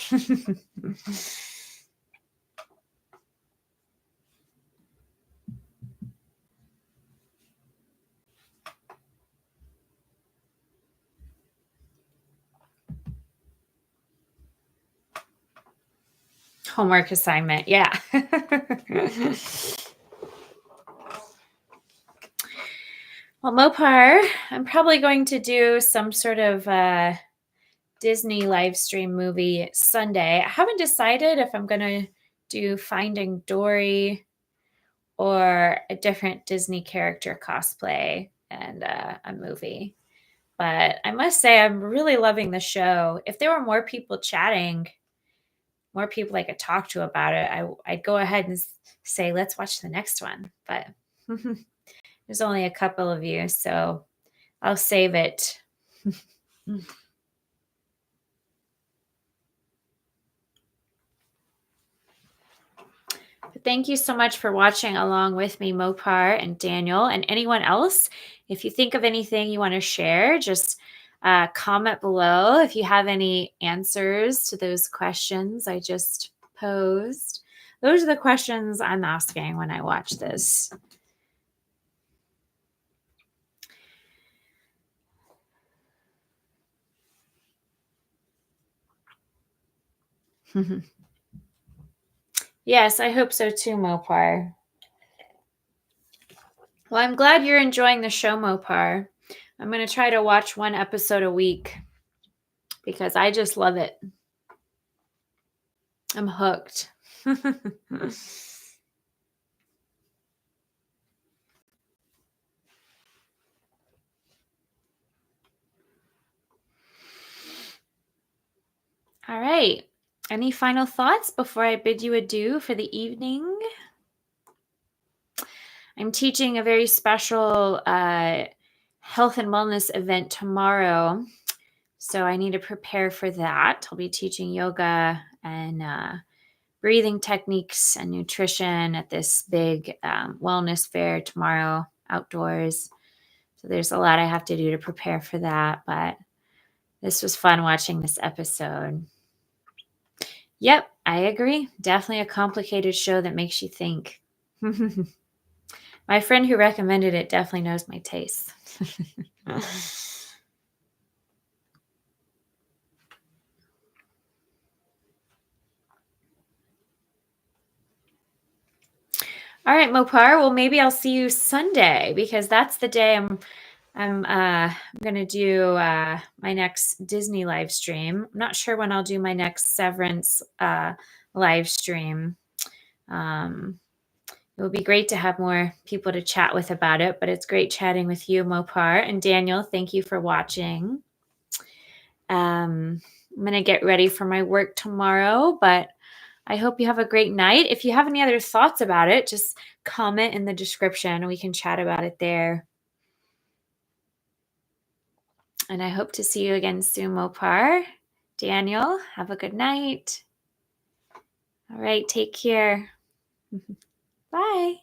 Homework assignment, yeah. Well, Mopar, I'm probably going to do some sort of Disney live stream movie Sunday. I haven't decided if I'm going to do Finding Dory or a different Disney character cosplay and a movie. But I must say, I'm really loving the show. If there were more people chatting, more people I could talk to about it, I'd go ahead and say, let's watch the next one. But there's only a couple of you, so I'll save it. But thank you so much for watching along with me, Mopar and Daniel, and anyone else. If you think of anything you want to share, just comment below if you have any answers to those questions I just posed. Those are the questions I'm asking when I watch this. Yes, I hope so too, Mopar. Well, I'm glad you're enjoying the show, Mopar. I'm going to try to watch one episode a week because I just love it. I'm hooked. All right. Any final thoughts before I bid you adieu for the evening? I'm teaching a very special health and wellness event tomorrow. So I need to prepare for that. I'll be teaching yoga and breathing techniques and nutrition at this big wellness fair tomorrow outdoors. So there's a lot I have to do to prepare for that. But this was fun watching this episode. Yep, I agree. Definitely a complicated show that makes you think. My friend who recommended it definitely knows my tastes. All right, Mopar. Well, maybe I'll see you Sunday because that's the day I'm gonna do my next Disney live stream. I'm not sure when I'll do my next Severance live stream. It would be great to have more people to chat with about it, but it's great chatting with you, Mopar. And Daniel, thank you for watching. I'm going to get ready for my work tomorrow, but I hope you have a great night. If you have any other thoughts about it, just comment in the description and we can chat about it there. And I hope to see you again soon, Mopar. Daniel, have a good night. All right, take care. Bye.